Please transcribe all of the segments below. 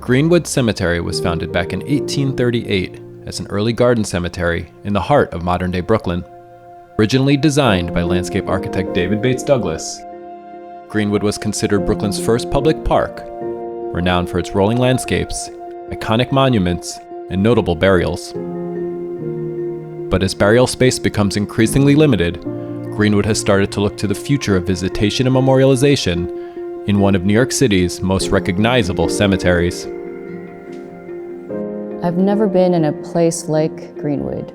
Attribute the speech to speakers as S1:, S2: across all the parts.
S1: Greenwood Cemetery was founded back in 1838 as an early garden cemetery in the heart of modern-day Brooklyn. Originally designed by landscape architect David Bates Douglas, Greenwood was considered Brooklyn's first public park, renowned for its rolling landscapes, iconic monuments, and notable burials. But as burial space becomes increasingly limited, Greenwood has started to look to the future of visitation and memorialization in one of New York City's most recognizable cemeteries.
S2: I've never been in a place like Greenwood.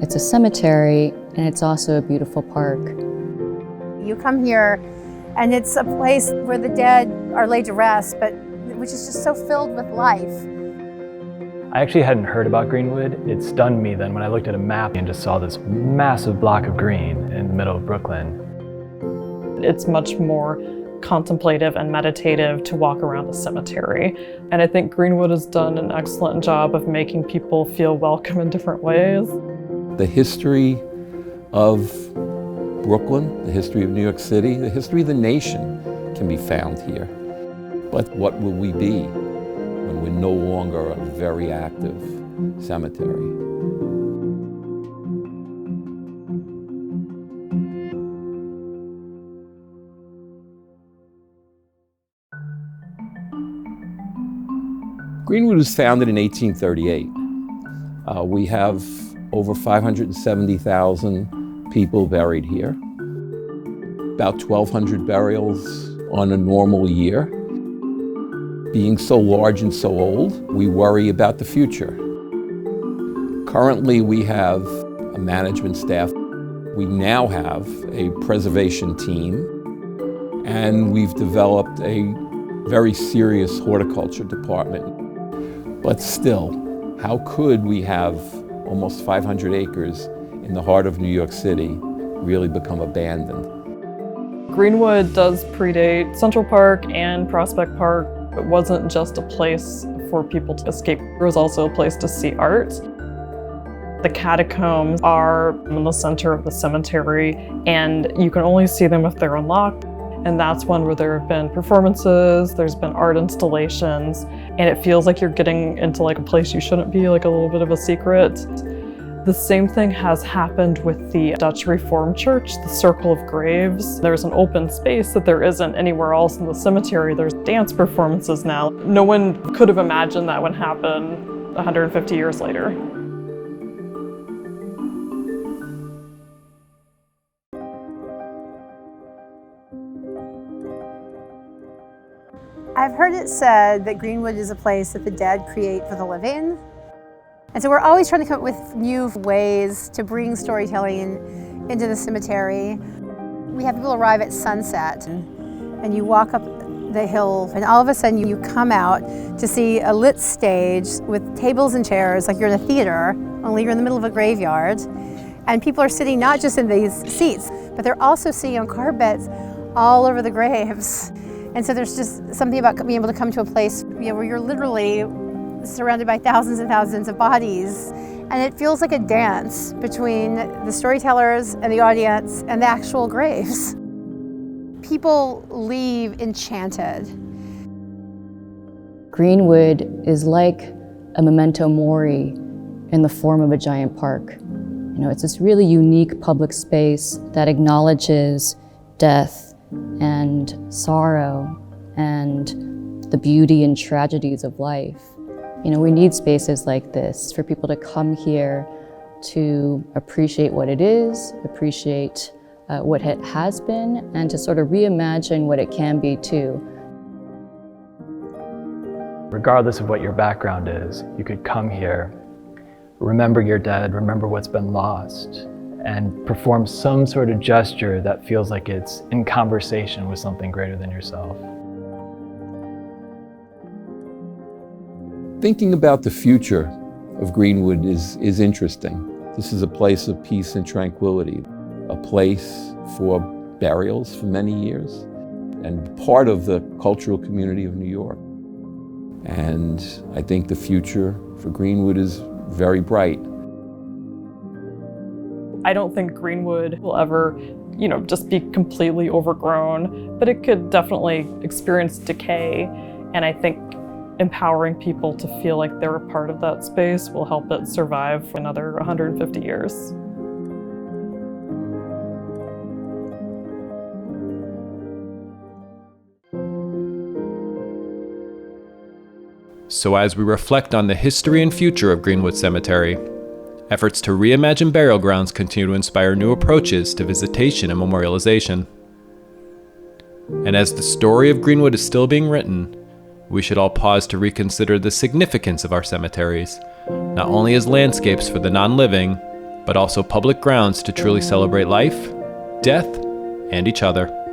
S2: It's a cemetery, and it's also a beautiful park.
S3: You come here, and it's a place where the dead are laid to rest, but which is just so filled with life.
S4: I actually hadn't heard about Greenwood. It stunned me then when I looked at a map and just saw this massive block of green in the middle of Brooklyn.
S5: It's much more contemplative and meditative to walk around a cemetery. And I think Greenwood has done an excellent job of making people feel welcome in different ways.
S6: The history of Brooklyn, the history of New York City, the history of the nation can be found here. But what will we be when we're no longer a very active cemetery? Greenwood was founded in 1838. We have over 570,000 people buried here. About 1,200 burials on a normal year. Being so large and so old, we worry about the future. Currently, we have a management staff. We now have a preservation team, and we've developed a very serious horticulture department. But still, how could we have almost 500 acres in the heart of New York City really become abandoned?
S5: Greenwood does predate Central Park and Prospect Park. It wasn't just a place for people to escape. It was also a place to see art. The catacombs are in the center of the cemetery, and you can only see them if they're unlocked. And that's one where there have been performances, there's been art installations, and it feels like you're getting into like a place you shouldn't be, like a little bit of a secret. The same thing has happened with the Dutch Reformed Church, the Circle of Graves. There's an open space that there isn't anywhere else in the cemetery. There's dance performances now. No one could have imagined that would happen 150 years later.
S3: I've heard it said that Greenwood is a place that the dead create for the living. And so we're always trying to come up with new ways to bring storytelling into the cemetery. We have people arrive at sunset, and you walk up the hill, and all of a sudden you come out to see a lit stage with tables and chairs, like you're in a theater, only you're in the middle of a graveyard. And people are sitting not just in these seats, but they're also sitting on carpets all over the graves. And so there's just something about being able to come to a place, where you're literally surrounded by thousands and thousands of bodies. And it feels like a dance between the storytellers and the audience and the actual graves. People leave enchanted.
S2: Greenwood is like a memento mori in the form of a giant park. It's this really unique public space that acknowledges death and sorrow and the beauty and tragedies of life. We need spaces like this for people to come here to appreciate what it is, appreciate what it has been, and to sort of reimagine what it can be too.
S4: Regardless of what your background is, you could come here, remember your dead, remember what's been lost, and perform some sort of gesture that feels like it's in conversation with something greater than yourself.
S6: Thinking about the future of Greenwood is interesting. This is a place of peace and tranquility, a place for burials for many years, and part of the cultural community of New York. And I think the future for Greenwood is very bright.
S5: I don't think Greenwood will ever, just be completely overgrown, but it could definitely experience decay. And I think empowering people to feel like they're a part of that space will help it survive for another 150 years.
S1: So as we reflect on the history and future of Greenwood Cemetery, efforts to reimagine burial grounds continue to inspire new approaches to visitation and memorialization. And as the story of Greenwood is still being written, we should all pause to reconsider the significance of our cemeteries, not only as landscapes for the non-living, but also public grounds to truly celebrate life, death, and each other.